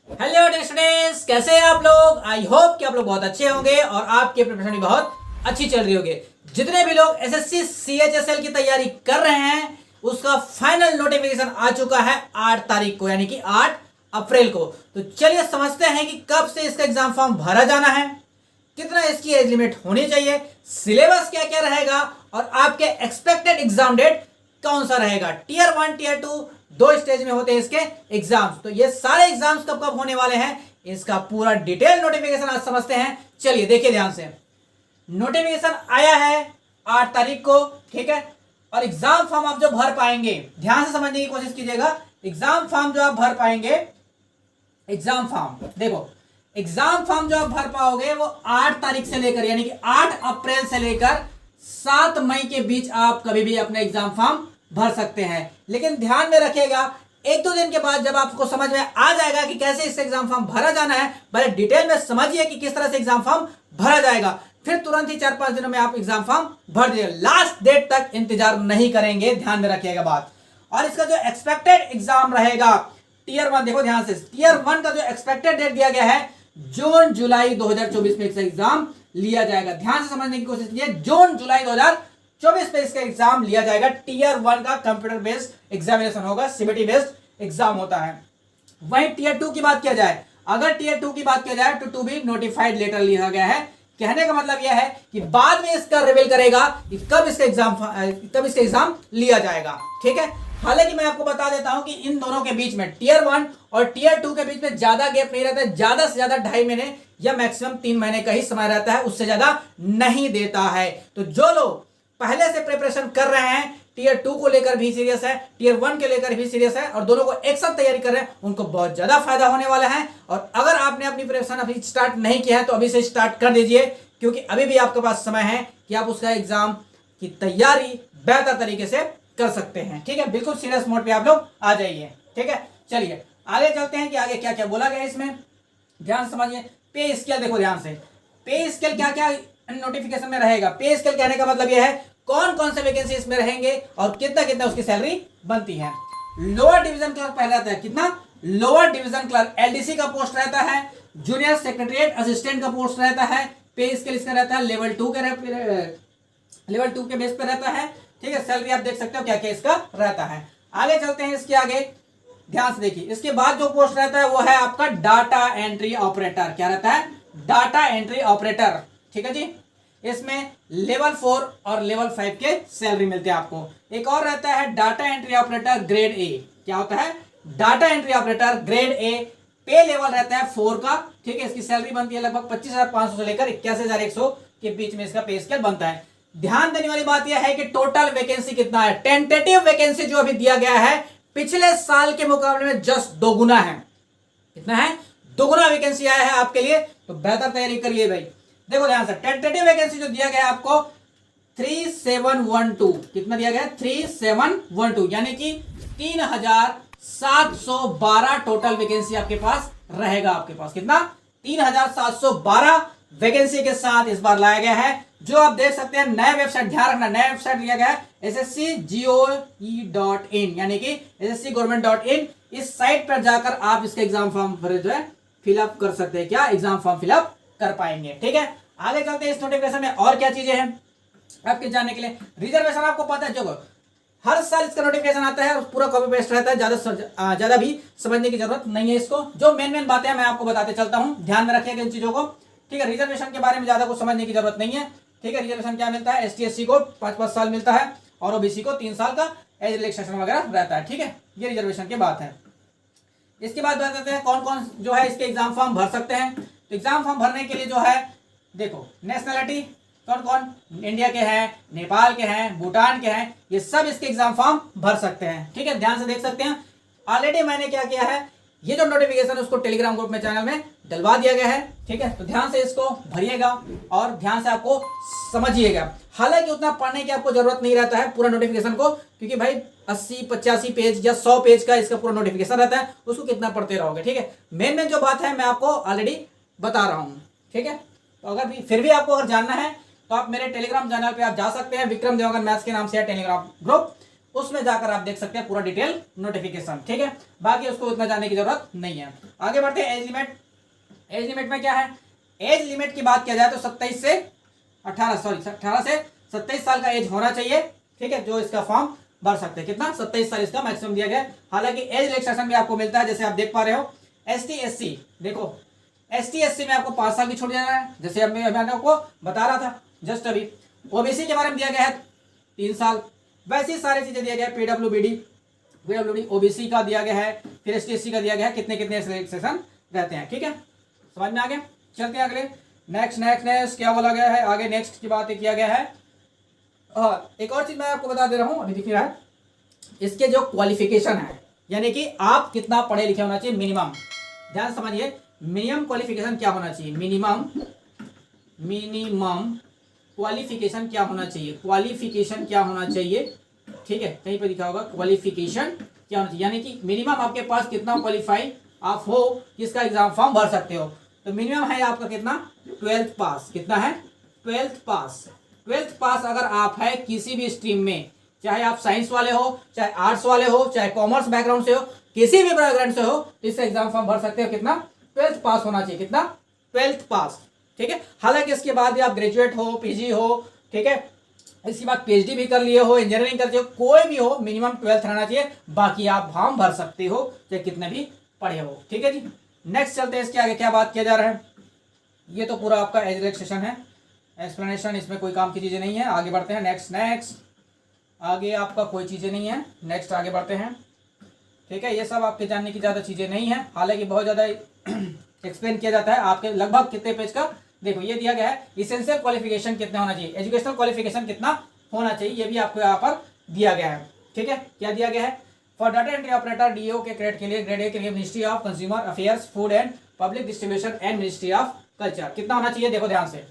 Hello dear students, कैसे हैं आप लोग। आई होप कि आप लोग बहुत अच्छे होंगे और आपकी प्रिपरेशन भी बहुत अच्छी चल रही होगी। जितने भी लोग एसएससी सीएचएसएल की तैयारी कर रहे हैं उसका फाइनल नोटिफिकेशन आ चुका है 8 तारीख को, यानी कि 8 अप्रैल को। तो चलिए समझते हैं कि कब से इसका एग्जाम फॉर्म भरा जाना है, कितना इसकी एज लिमिट होनी चाहिए, सिलेबस क्या क्या रहेगा और आपके एक्सपेक्टेड एग्जाम डेट कौन सा रहेगा। टीयर 1 टीयर 2 दो स्टेज में होते हैं इसके एग्जाम्स। तो ये सारे एग्जाम्स कब कब होने वाले हैं इसका पूरा डिटेल नोटिफिकेशन आज समझते हैं। चलिए देखिए ध्यान से। नोटिफिकेशन आया है 8 तारीख को, ठीक है। और एग्जाम फॉर्म आप जो भर पाएंगे, ध्यान से समझने की कोशिश कीजिएगा। एग्जाम फॉर्म जो आप भर पाएंगे, एग्जाम फॉर्म देखो, एग्जाम फॉर्म जो आप भर पाओगे वो 8 तारीख से लेकर यानी कि 8 अप्रैल से लेकर 7 मई के बीच आप कभी भी अपने एग्जाम फॉर्म भर सकते हैं। लेकिन ध्यान में रखिएगा, एक दो दिन के बाद जब आपको समझ में आ जाएगा कि कैसे इस एग्जाम फॉर्म भरा जाना है, पहले डिटेल में समझिए कि किस तरह से एग्जाम फॉर्म भरा जाएगा, फिर तुरंत ही 4-5 दिनों में आप एग्जाम फॉर्म भर दीजिए। लास्ट डेट तक इंतजार नहीं करेंगे, ध्यान में रखिएगा बात। और इसका जो एक्सपेक्टेड एग्जाम रहेगा टीयर 1, देखो ध्यान से, टीयर 1 का जो एक्सपेक्टेड डेट दिया गया है जून जुलाई 2024 में इसका एग्जाम लिया जाएगा। ध्यान से समझने की कोशिश कीजिए, जून जुलाई 2024 में इसका एग्जाम लिया जाएगा। टीयर 1 का कंप्यूटर बेस्ड एग्जामिनेशन होगा, सीबीटी बेस्ड एग्जाम होता है। वहीं टीयर 2 की बात किया जाए, अगर टीयर 2 की बात किया जाए तो टू बी नोटिफाइड लेटर लिखा गया है। कहने का मतलब यह है कि बाद में इसका रिवील करेगा कि कब इसका एग्जाम लिया जाएगा, ठीक है। हालांकि मैं आपको बता देता हूं कि इन दोनों के बीच में टीयर 1 और टीयर 2 के बीच में ज्यादा गैप नहीं रहता है। ज्यादा से ज्यादा 2.5 महीने या मैक्सिमम 3 महीने का ही समय रहता है, उससे ज्यादा नहीं देता है। तो जो लोग पहले से प्रिपरेशन कर रहे हैं, टीयर 2 को लेकर भी सीरियस है, टीयर 1 के लेकर भी सीरियस है और दोनों को एक साथ तैयारी कर रहे हैं, उनको बहुत ज्यादा फायदा होने वाला है। और अगर आपने अपनी प्रिपरेशन अभी स्टार्ट नहीं किया है तो अभी से स्टार्ट कर दीजिए, क्योंकि अभी भी आपके पास समय है कि आप उसका एग्जाम की तैयारी बेहतर तरीके से कर सकते हैं, ठीक है। बिल्कुल सीरियस मोड पे आप लोग आ जाइए, ठीक है। चलिए आगे चलते हैं कि आगे क्या क्या बोला गया है इसमें, ध्यान समझिए। पे स्केल देखो ध्यान से, पे स्केल क्या क्या नोटिफिकेशन में रहेगा। पे स्केल कहने का मतलब यह है कौन कौन से वैकेंसी इसमें रहेंगे और कितना कितना उसकी सैलरी बनती है। लोअर डिवीजन क्लर्क पहले आता है, कितना, लोअर डिवीजन क्लर्क एलडीसी का पोस्ट रहता है, जूनियर सेक्रेटरीट असिस्टेंट का पोस्ट रहता है। पे स्केल इसका रहता है लेवल 2 के बेस पे रहता है, ठीक है। सैलरी आप देख सकते हो क्या क्या इसका रहता है। आगे चलते हैं, इसके आगे ध्यान से देखिए। इसके बाद जो पोस्ट रहता है वो है आपका डाटा एंट्री ऑपरेटर। क्या रहता है, डाटा एंट्री ऑपरेटर, ठीक है जी। इसमें लेवल 4 और लेवल 5 के सैलरी मिलते हैं आपको। एक और रहता है data entry operator grade A. क्या होता है, data entry operator grade A, पे लेवल रहता है 4 का, ठीक है। इसकी सैलरी बनती है लगभग 25,500 से लेकर 81,100 के बीच में इसका पे स्केल बनता है। ध्यान देने वाली बात यह है कि टोटल वैकेंसी कितना है, टेंटेटिव वैकेंसी जो अभी दिया गया है पिछले साल के मुकाबले में जस्ट 2 गुना है। कितना है, 2 गुना वैकेंसी आया है आपके लिए, तो बेहतर तैयारी करिए भाई। देखो ध्यान से, टेंटेटिव वैकेंसी जो दिया गया है आपको 3712, कितना दिया गया है, 3712, यानी कि 3712 टोटल वैकेंसी आपके पास रहेगा। आपके पास कितना, 3712 वैकेंसी के साथ इस बार लाया गया है। जो आप देख सकते हैं नया वेबसाइट, ध्यान रखना नया वेबसाइट दिया गया है sscgoe.in, यानी कि sscgovernment.in। इस साइट पर जाकर आप इसका एग्जाम फॉर्म जो है फिलअप कर सकते हैं। क्या, एग्जाम फॉर्म फिलअप कर पाएंगे, ठीक है। आगे चलते हैं, इस नोटिफिकेशन में और क्या चीजें हैं आपके जानने के लिए। रिजर्वेशन आपको पता है, जो हर साल इसका नोटिफिकेशन आता है और पूरा कॉपी पेस्ट रहता है, ज्यादा भी समझने की जरूरत नहीं है इसको। जो मेन बातें हैं मैं आपको बताते चलता हूं, ध्यान में रखिएगा इन चीजों को, ठीक है। रिजर्वेशन के बारे में ज्यादा कुछ समझने की जरूरत नहीं है, ठीक है। रिजर्वेशन क्या मिलता है, ST/SC को 5-5 साल मिलता है और OBC को 3 साल का एज रिलैक्सेशन वगैरह रहता है, ठीक है। ये रिजर्वेशन की बात है। इसके बाद बात करते हैं कौन कौन जो है इसके एग्जाम फॉर्म भर सकते हैं। तो एग्जाम फॉर्म भरने के लिए जो है देखो, नेशनलिटी कौन कौन, इंडिया के हैं, नेपाल के हैं, भूटान के हैं, ये सब इसके एग्जाम फॉर्म भर सकते हैं, ठीक है। ध्यान से देख सकते हैं। ऑलरेडी मैंने क्या किया है, ये जो नोटिफिकेशन उसको टेलीग्राम ग्रुप में चैनल में डलवा दिया गया है, ठीक है। तो ध्यान से इसको भरिएगा और ध्यान से आपको समझिएगा। हालांकि उतना पढ़ने की आपको जरूरत नहीं रहता है पूरा नोटिफिकेशन को, क्योंकि भाई 80-85 पेज या 100 पेज का इसका पूरा नोटिफिकेशन रहता है, उसको कितना पढ़ते रहोगे, ठीक है। मेन जो बात है मैं आपको ऑलरेडी बता रहा हूँ, ठीक है। तो अगर फिर भी आपको अगर जानना है तो आप मेरे टेलीग्राम चैनल पे आप जा सकते हैं, विक्रम देवगन मैथ्स के नाम से है टेलीग्राम ग्रुप। उसमें जाकर आप देख सकते हैं पूरा डिटेल नोटिफिकेशन, ठीक है। बाकी उसको उतना जानने की जरूरत नहीं है। आगे बढ़ते हैं। एज लिमिट, एज लिमिट में क्या है, एज लिमिट की बात किया जाए तो 18 से 27 साल का एज होना चाहिए, ठीक है, जो इसका फॉर्म भर सकते हैं। कितना, 27 साल इसका मैक्सिमम दिया गया है। हालांकि एज रिलैक्सेशन भी आपको मिलता है, जैसे आप देख पा रहे हो। ST SC, देखो ST SC में आपको 5 साल की छूट देना है, जैसे अब मैंने आपको बता रहा था जस्ट अभी। OBC के बारे में दिया गया है 3 साल, वैसी सारी चीजें दिया गया है। PWD OBC का दिया गया है, फिर ST SC का दिया गया है, कितने कितने रिलैक्सेशन रहते हैं, ठीक है, समझ में आ गया। चलते हैं अगले, नेक्स्ट क्या बोला गया है आगे, नेक्स्ट की बात किया गया है। एक और चीज मैं आपको बता दे रहा हूं, अभी दिख रहा है, इसके जो क्वालिफिकेशन है, यानी कि आप कितना पढ़े लिखे होना चाहिए मिनिमम, ध्यान समझिए। मिनिमम क्वालिफिकेशन क्या होना चाहिए, मिनिमम क्वालिफिकेशन क्या होना चाहिए, क्वालिफिकेशन क्या होना चाहिए, ठीक है, कहीं पर लिखा होगा क्वालिफिकेशन क्या होना चाहिए, यानी कि मिनिमम आपके पास कितना क्वालिफाई आप हो, किसका एग्जाम फॉर्म भर सकते हो। तो मिनिमम है आपका कितना, 12th पास, कितना है, 12th पास अगर आप है किसी भी स्ट्रीम में, चाहे आप साइंस वाले हो, चाहे आर्ट्स वाले हो, चाहे कॉमर्स बैकग्राउंड से हो, किसी भी बैकग्राउंड से हो, तो इसका एग्जाम फॉर्म भर सकते हो। कितना, 12th पास होना चाहिए, कितना, 12th पास, ठीक है। हालांकि इसके बाद भी आप ग्रेजुएट हो, PG हो, ठीक है, इसके बाद PhD भी कर लिए हो, इंजीनियरिंग करते हो, कोई भी हो, मिनिमम 12th रहना चाहिए। बाकी आप फॉर्म भर सकते हो चाहे कितने भी पढ़े हो, ठीक है जी। नेक्स्ट चलते हैं, इसके आगे क्या बात किया जा रहा है। ये तो पूरा आपका एज रिलैक्सेशन है, एक्सप्लेनेशन, इसमें कोई काम की चीज़ें नहीं है। आगे बढ़ते हैं, नेक्स्ट आगे आपका कोई चीज़ें नहीं है, नेक्स्ट आगे बढ़ते हैं, ठीक है। ये सब आपके जानने की ज़्यादा चीज़ें नहीं है, हालांकि बहुत ज़्यादा एक्सप्लेन किया जाता है। आपके लगभग कितने पेज का, देखो ये दिया गया है, इसेंशियल क्वालिफिकेशन कितना होना चाहिए, एजुकेशनल क्वालिफिकेशन कितना होना चाहिए, ये भी आपको यहाँ पर दिया गया है, ठीक है। क्या दिया गया है, for data entry operator DO के ग्रेड के लिए, ग्रेड A के लिए ministry of consumer affairs, food and public distribution and ministry of culture, कितना होना चाहिए, देखो ध्यान से,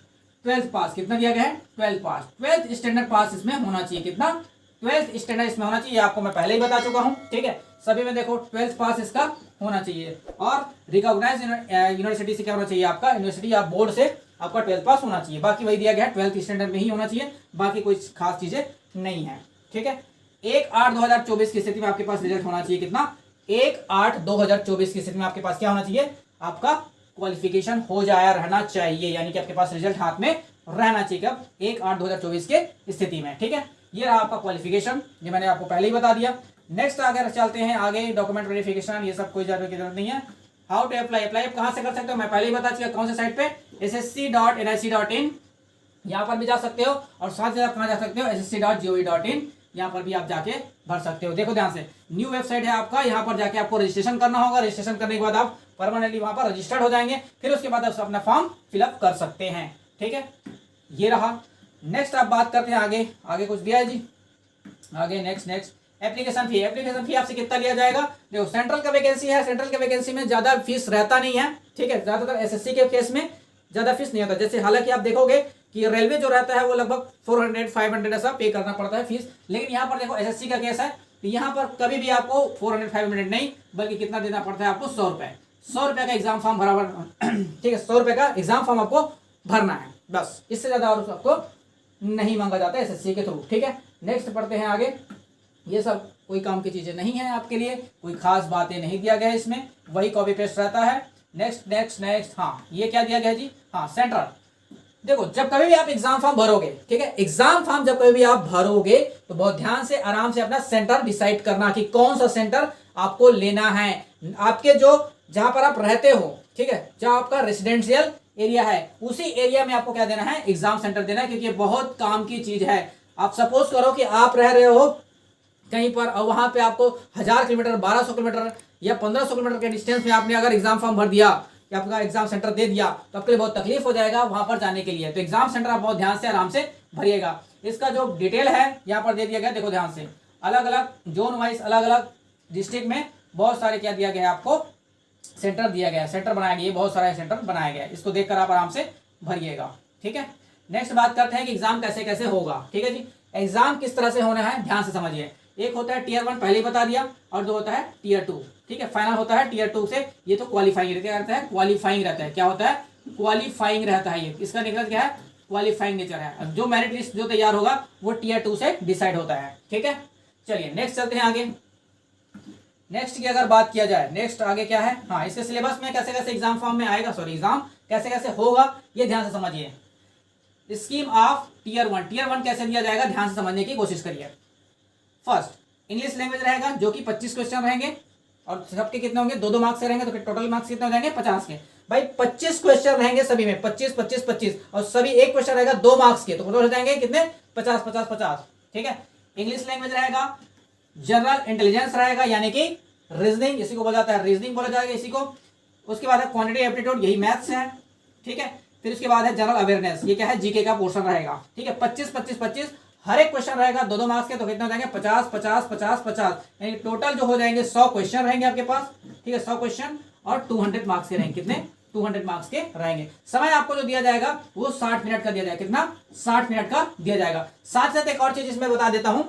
12th पास, कितना दिया गया है, 12th पास, 12th स्टैंडर्ड पास इसमें होना चाहिए, कितना, 12th स्टैंडर्ड इसमें होना चाहिए, आपको मैं पहले ही बता चुका हूँ, ठीक है। सभी में देखो 12th पास इसका होना चाहिए। और रिकॉग्नाइज यूनिवर्सिटी से क्या होना चाहिए, आपका यूनिवर्सिटी या बोर्ड से आपका 12th पास होना चाहिए। बाकी वही दिया गया है, 12th स्टैंडर्ड में ही होना चाहिए, बाकी कोई खास चीजें नहीं है, ठीक है। 1/8/2024 की स्थिति में आपके पास रिजल्ट होना चाहिए, कितना, 1/8/2024 की स्थिति में आपके पास क्या होना चाहिए, आपका क्वालिफिकेशन हो जाया रहना चाहिए, यानी कि आपके पास रिजल्ट हाथ में रहना चाहिए कब, 1/8/2024 के स्थिति में, ठीक है। ये रहा आपका क्वालिफिकेशन, ये मैंने आपको पहले ही बता दिया। नेक्स्ट अगर चलते हैं आगे, डॉक्यूमेंट वेरिफिकेशन, ये सब कोई जानने की जरूरत नहीं है। हाउ टू अप्लाई, अप्लाई कहाँ से कर सकते हो, मैं पहले ही बता चुका, कौन से साइट पे, ssc.nic.in, यहाँ पर भी जा सकते हो, और साथ ही आप कहाँ जा सकते हो, ssc.gov.in, यहाँ पर भी आप जाके भर सकते हो। देखो ध्यान से, न्यू वेबसाइट है आपका, यहाँ पर जाके आपको रजिस्ट्रेशन करना होगा, रजिस्ट्रेशन करने के बाद आप परमानेंटली वहाँ पर रजिस्टर्ड हो जाएंगे, फिर उसके बाद आप अपना फॉर्म फिलअप कर सकते हैं, ठीक है। ये रहा। नेक्स्ट आप बात करते हैं आगे कुछ दिया है जी, आगे नेक्स्ट एप्लीकेशन फी आपसे कितना लिया जाएगा। देखो सेंट्रल का वैकेंसी है, सेंट्रल के वैकेंसी में ज्यादा फीस रहता नहीं है, ठीक है, ज्यादातर एसएससी के केस में ज्यादा फीस नहीं होता। जैसे हालांकि आप देखोगे कि रेलवे जो रहता है वो लगभग 400-500 ऐसा पे करना पड़ता है फीस, लेकिन यहाँ पर देखो एसएससी का केस है, तो यहाँ पर कभी भी आपको 400-500 नहीं, बल्कि कितना देना पड़ता है आपको, 100 रुपए, 100 रुपए का एग्जाम फॉर्म बराबर, ठीक है, 100 रुपए का एग्जाम फॉर्म आपको भरना है, बस, इससे ज्यादा और आपको नहीं मांगा जाता है एसएससी के थ्रू, ठीक है। नेक्स्ट पढ़ते हैं आगे, ये सब कोई काम की चीजें नहीं है आपके लिए, कोई खास बातें नहीं दिया गया है इसमें, वही कॉपी पेस्ट रहता है। नेक्स्ट हाँ, ये क्या दिया गया है जी, हाँ सेंट्रल। देखो जब कभी भी आप एग्जाम फॉर्म भरोगे, ठीक है, एग्जाम फॉर्म जब कभी भी आप भरोगे तो बहुत ध्यान से आराम से अपना सेंटर डिसाइड करना कि कौन सा सेंटर आपको लेना है। आपके जो जहां पर आप रहते हो, ठीक है, जहां आपका रेसिडेंशियल एरिया है, उसी एरिया में आपको क्या देना है, एग्जाम सेंटर देना है, क्योंकि ये बहुत काम की चीज है। आप सपोज करो कि आप रह रहे हो कहीं पर और वहां पे आपको 1000 किलोमीटर, 1200 किलोमीटर या 1500 किलोमीटर के डिस्टेंस में आपने अगर एग्जाम फॉर्म भर दिया या आपका एग्जाम सेंटर दे दिया, तो आपके लिए बहुत तकलीफ हो जाएगा वहां पर जाने के लिए। तो एग्जाम सेंटर आप बहुत ध्यान से आराम से भरिएगा। इसका जो डिटेल है यहाँ पर दे दिया गया, देखो ध्यान से, अलग अलग जोन वाइज, अलग अलग डिस्ट्रिक्ट में बहुत सारे क्या दिया गया है, आपको सेंटर दिया गया है, सेंटर बनाया गया, बहुत सारा सेंटर बनाया गया है, इसको देखकर आप आराम से भरिएगा, ठीक है। नेक्स्ट बात करते हैं कि एग्जाम कैसे कैसे होगा, ठीक है जी। एग्जाम किस तरह से होना है, ध्यान से समझिए। एक होता है टीयर 1, पहले ही बता दिया, और दो होता है टीयर 2, ठीक है। फाइनल होता है टीयर 2 से, ये तो क्वालिफाइंग रहता है, क्वालिफाइंग रहता है, क्या होता है, क्वालिफाइंग रहता है, ये इसका निकल क्या है, क्वालिफाइंग नेचर है। जो मेरिट लिस्ट जो तैयार होगा वो टीयर 2 से डिसाइड होता है, ठीक है। चलिए नेक्स्ट चलते हैं आगे। नेक्स्ट की अगर बात किया जाए, नेक्स्ट आगे क्या है, हाँ इसके सिलेबस में कैसे कैसे एग्जाम फॉर्म में आएगा, सॉरी एग्जाम कैसे कैसे होगा ये ध्यान से समझिए। स्कीम ऑफ टीयर 1, टीयर 1 कैसे दिया जाएगा ध्यान से समझने की कोशिश करिए। फर्स्ट इंग्लिश लैंग्वेज रहेगा जो कि 25 क्वेश्चन रहेंगे और सबके कितने होंगे, 2-2 मार्क्स से रहेंगे, तो टोटल मार्क्स कितने हो जाएंगे 50 के। भाई 25 क्वेश्चन रहेंगे सभी में, 25 25 25 और सभी एक क्वेश्चन रहेगा 2 मार्क्स के, तो टोटल हो जाएंगे कितने 50 50 50। ठीक है, इंग्लिश लैंग्वेज रहेगा, जनरल इंटेलिजेंस रहेगा यानी कि रीजनिंग, इसी को बोला जाता है रीजनिंग बोला जाएगा इसी को। उसके बाद है क्वांटिटी एप्टीट्यूड, यही मैथ्स है। ठीक है, फिर उसके बाद है जनरल अवेयरनेस, ये क्या है जीके का पोर्शन रहेगा। ठीक है, 25 25 25 हर एक क्वेश्चन रहेगा 2-2 मार्क्स के, तो कितने हो जाएंगे 50 50 50 50, यानी टोटल जो हो जाएंगे 100 क्वेश्चन रहेंगे आपके पास। ठीक है, 100 क्वेश्चन और 200 मार्क्स के रहेंगे, कितने 200 मार्क्स के रहेंगे। समय आपको जो दिया जाएगा वो 60 मिनट का दिया जाएगा, कितना 60 मिनट का दिया जाएगा। साथ साथ एक और चीज इसमें बता देता हूं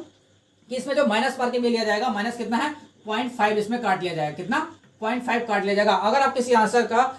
कि इसमें जो माइनस मार्किंग में लिया जाएगा, माइनस कितना है 0.5 इसमें काट लिया जाएगा, कितना 0.5 काट लिया जाएगा। अगर आप किसी आंसर का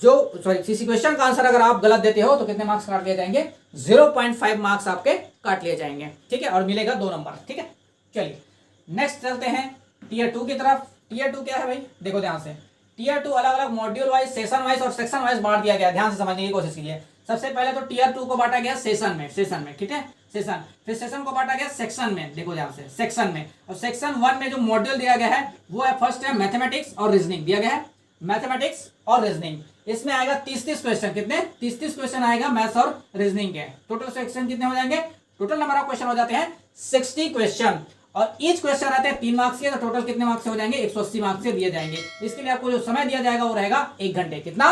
किसी क्वेश्चन का आंसर अगर आप गलत देते हो तो कितने मार्क्स काट लिए जाएंगे, 0.5 मार्क्स आपके काट लिए जाएंगे। ठीक है, और मिलेगा 2 नंबर। ठीक है, चलिए नेक्स्ट चलते हैं टीयर 2 की तरफ। टीयर 2 क्या है भाई, देखो ध्यान से। टीयर 2 अलग अलग मॉड्यूल वाइज, सेशन वाइज और सेक्शन वाइज बांट दिया गया, ध्यान से समझने की कोशिश कीजिए। सबसे पहले तो टीयर 2 को बांटा गया सेशन में, ठीक है सेशन, फिर सेशन को बांटा गया सेक्शन में, देखो ध्यान से सेक्शन में। और सेक्शन 1 में जो मॉड्यूल दिया गया है वो है फर्स्ट है मैथमेटिक्स और रीजनिंग दिया गया है, मैथमेटिक्स और रीजनिंग। इसमें आएगा 30-30 क्वेश्चन, कितने 30-30 क्वेश्चन आएगा मैथ्स और रीजनिंग के। टोटल सेक्शन कितने हो जाएंगे, टोटल नंबर ऑफ क्वेश्चन हो जाते हैं 60 क्वेश्चन और ईच क्वेश्चन आते हैं 3 मार्क्स के, तो टोटल कितने मार्क्स हो जाएंगे 180 मार्क्स से दिए जाएंगे। इसके लिए आपको जो समय दिया जाएगा वो रहेगा 1 घंटे, कितना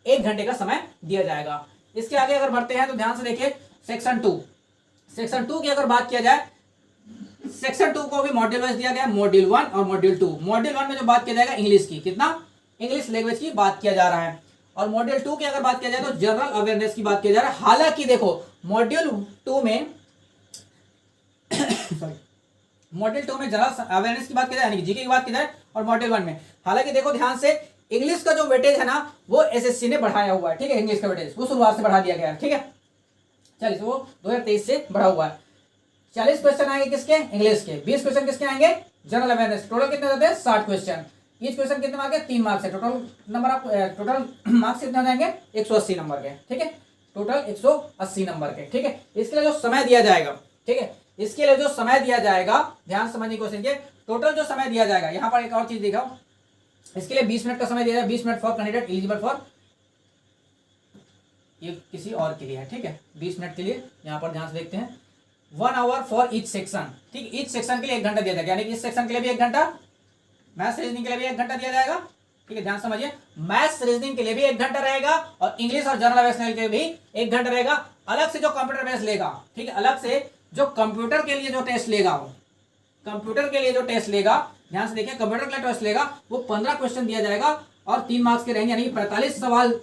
1 घंटे का समय दिया जाएगा। इसके आगे अगर बढ़ते हैं तो ध्यान से देखिए सेक्शन 2 की अगर बात किया जाए, सेक्शन 2 को भी मॉड्यूल वाइज दिया गया, मॉड्यूल 1 और मॉड्यूल 2। मॉड्यूल 1 में जो बात किया जाएगा इंग्लिश की, कितना इंग्लिश लैंग्वेज की बात किया जा रहा है, और मॉड्यूल 2 की अगर बात किया जाए तो जनरल अवेयरनेस की बात किया जा रहा है। हालांकि देखो मॉड्यूल 2 में मॉड्यूल 2 में जनरल अवेयरनेस की बात की जाए यानी जीके की बात की जाए, और मॉड्यूल 1 में हालांकि देखो ध्यान से इंग्लिश का जो वेटेज है ना वो एसएससी ने बढ़ाया हुआ है। ठीक है, इंग्लिश का वेटेज वो शुरुआत से बढ़ा दिया गया है। ठीक है, चलिए वो 2023 से बढ़ा हुआ है। 40 क्वेश्चन आएंगे किसके, इंग्लिश के। 20 क्वेश्चन किसके आएंगे, जनरल अवेयरनेस। टोटल कितने होते हैं 60 क्वेश्चन। ईच क्वेश्चन कितने मार्क्स है, 3 मार्क्स है। Total number of total marks कितने हो जाएंगे 180 नंबर के। ठीक है, टोटल 180 नंबर के। ठीक है, इसके लिए जो समय दिया जाएगा, ठीक है इसके लिए जो समय दिया जाएगा ध्यान समझने की कोशिश कीजिए। टोटल जो समय दिया जाएगा, यहाँ पर एक और चीज दिखाओ, इसके लिए 20 मिनट का समय दिया जाएगा। 20 minute for candidate eligible for, ये किसी और के लिए है। ठीक है, 20 मिनट के लिए यहाँ पर ध्यान से देखते हैं। 1 आवर फॉर ईच सेक्शन। ठीक, ईच सेक्शन के लिए 1 घंटा दिया जाएगा, यानी कि इस सेक्शन के लिए भी 1 घंटा, मैथ्स रीजनिंग के लिए भी 1 घंटा दिया जाएगा। ठीक है, ध्यान समझिए, मैथ्स रीजनिंग के लिए भी 1 घंटा रहेगा और इंग्लिश और जनरल अवेयरनेस के लिए भी 1 घंटा रहेगा। अलग से जो कंप्यूटर बेस लेगा, ठीक है अलग से जो कंप्यूटर के लिए जो टेस्ट लेगा, वो कंप्यूटर के लिए जो टेस्ट लेगा, ध्यान से देखिए कंप्यूटर के लिए टेस्ट लेगा, वो 15 क्वेश्चन दिया जाएगा और 3 मार्क्स के रहेंगे, यानी 45 सवाल।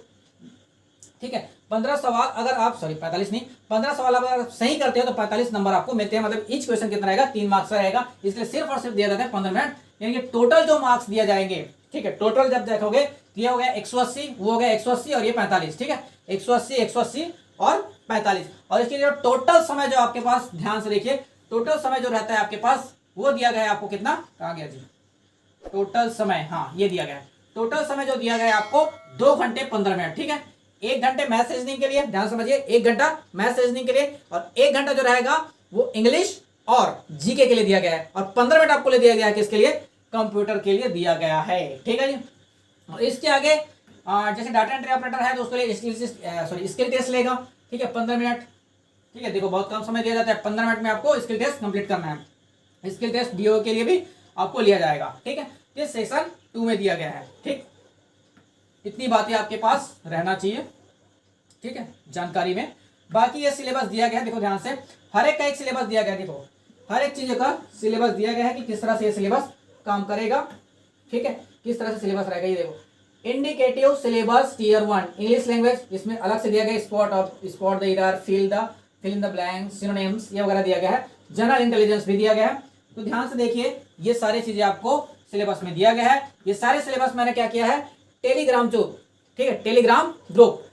ठीक है, 15 सवाल अगर आप 45 नहीं 15 सवाल अगर आप सही करते हो तो 45 नंबर आपको मिलते हैं। मतलब ईच क्वेश्चन कितना रहेगा 3 मार्क्स का रहेगा, इसलिए सिर्फ और सिर्फ दिया जाता है 15 मिनट। यानी कि टोटल जो मार्क्स दिया जाएंगे, ठीक है टोटल जब देखोगे तो ये हो गया 180, वो हो गया 180 और ये 45। ठीक है, 180 180 और 45। और इसके लिए टोटल समय जो आपके पास, ध्यान से देखिए टोटल समय जो रहता है आपके पास वो दिया गया है आपको, कितना कहा गया जी टोटल समय, हाँ ये दिया गया है। टोटल समय जो दिया गया है आपको 2 घंटे 15 मिनट। ठीक है, 1 घंटे मैथ्स रीजनिंग के लिए, ध्यान समझिए 1 घंटा मैथ्स रीजनिंग के लिए, और 1 घंटा जो रहेगा वो इंग्लिश और जीके के लिए दिया गया है, और 15 मिनट आपको ले दिया गया है किसके लिए, कंप्यूटर के लिए दिया गया है। ठीक है जी, और इसके आगे जैसे डाटा एंट्री ऑपरेटर है तो उसके लिए स्किल टेस्ट लेगा। ठीक है, 15 मिनट। ठीक है, देखो बहुत कम समय दिया जाता है, 15 मिनट में आपको स्किल टेस्ट कंप्लीट करना है। स्किल टेस्ट डीओ के लिए भी आपको लिया जाएगा। ठीक है, ये सेशन 2 में दिया गया है। ठीक, इतनी बातें आपके पास रहना चाहिए। ठीक है, जानकारी में बाकी ये सिलेबस दिया गया है, देखो ध्यान से हर एक का एक सिलेबस दिया गया है। देखो हर एक चीज का सिलेबस दिया गया है कि किस तरह से ये सिलेबस काम करेगा। ठीक है, किस तरह से सिलेबस रहेगा, ये देखो indicative syllabus tier 1 English language, इसमें अलग से दिया गया spot the error, fill in the blank, synonyms ये वगैरह दिया गया है। जनरल इंटेलिजेंस भी दिया गया है। तो ध्यान से देखिए ये सारी चीजें आपको सिलेबस में दिया गया है। ये सारे सिलेबस मैंने क्या किया है, टेलीग्राम जो, ठीक है Telegram group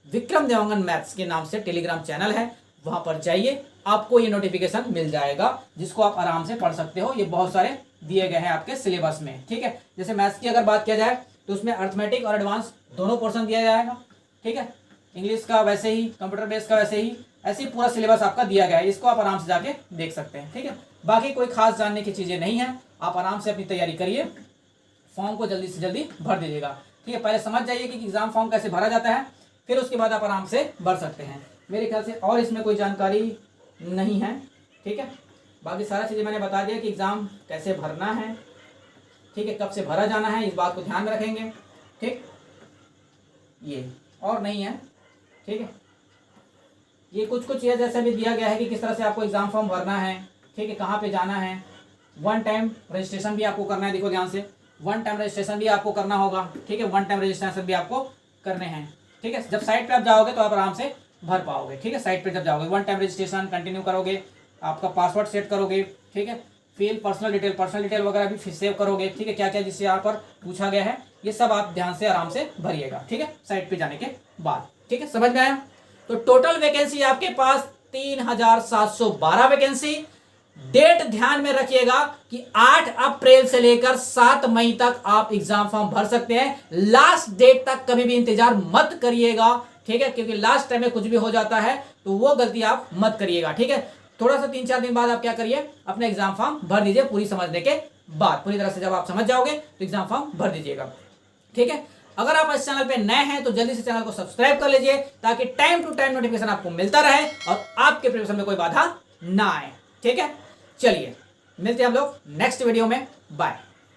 Vikram Dewangan maths के नाम से टेलीग्राम चैनल है, वहां पर जाइए, आपको ये नोटिफिकेशन मिल जाएगा जिसको आप आराम से पढ़ सकते हो। ये बहुत सारे दिए गए हैं आपके सिलेबस में, ठीक है। जैसे मैथ्स की अगर बात किया जाए तो उसमें अर्थमेटिक और एडवांस दोनों पोर्शन दिया जाएगा, ठीक है। इंग्लिश का वैसे ही, कंप्यूटर बेस का वैसे ही, ऐसे ही पूरा सिलेबस आपका दिया गया है। इसको आप आराम से जाके देख सकते हैं, ठीक है। बाकी कोई खास जानने की चीज़ें नहीं है, आप आराम से अपनी तैयारी करिए, फॉर्म को जल्दी से जल्दी भर दीजिएगा, ठीक है। पहले समझ जाइए कि एग्जाम फॉर्म कैसे भरा जाता है, फिर उसके बाद आप आराम से भर सकते हैं। मेरे ख्याल से और इसमें कोई जानकारी नहीं है, ठीक है। बाकी सारा चीज़ें मैंने बता दिया कि एग्ज़ाम कैसे भरना है, ठीक है, कब से भरा जाना है, इस बात को ध्यान में रखेंगे, ठीक। ये और नहीं है, ठीक है। ये कुछ ये जैसे भी दिया गया है कि किस तरह से आपको एग्ज़ाम फॉर्म भरना है, ठीक है, कहाँ पे जाना है। वन टाइम रजिस्ट्रेशन भी आपको करना है, देखो ध्यान से, वन टाइम रजिस्ट्रेशन भी आपको करना होगा, ठीक है। वन टाइम रजिस्ट्रेशन भी आपको करने हैं, ठीक है। जब साइट पे आप जाओगे तो आप आराम से भर पाओगे, ठीक है। साइट पे जब जाओगे वन टाइम रजिस्ट्रेशन कंटिन्यू करोगे, आपका पासवर्ड सेट करोगे, ठीक है। फिर पर्सनल डिटेल वगैरह भी सेव करोगे, ठीक है। क्या क्या जिससे यहाँ पर पूछा गया है ये सब आप ध्यान से आराम से भरिएगा, ठीक है, साइट पे जाने के बाद, ठीक है। समझ में आया? तो टोटल वैकेंसी आपके पास 3712 वैकेंसी। डेट ध्यान में रखिएगा कि 8 अप्रैल से लेकर 7 मई तक आप एग्जाम फॉर्म भर सकते हैं। लास्ट डेट तक कभी भी इंतजार मत करिएगा, ठीक है, क्योंकि लास्ट टाइम में कुछ भी हो जाता है तो वो गलती आप मत करिएगा, ठीक है। थोड़ा सा 3-4 दिन बाद आप क्या करिए, अपने एग्जाम फॉर्म भर दीजिए पूरी समझने के बाद। पूरी तरह से जब आप समझ जाओगे तो एग्जाम फॉर्म भर दीजिएगा, ठीक है। अगर आप इस चैनल पे नए हैं तो जल्दी से चैनल को सब्सक्राइब कर लीजिए ताकि टाइम टू टाइम नोटिफिकेशन आपको मिलता रहे और आपके प्रिपरेशन में कोई बाधा ना आए, ठीक है। चलिए मिलते हैं हम लोग नेक्स्ट वीडियो में, बाय।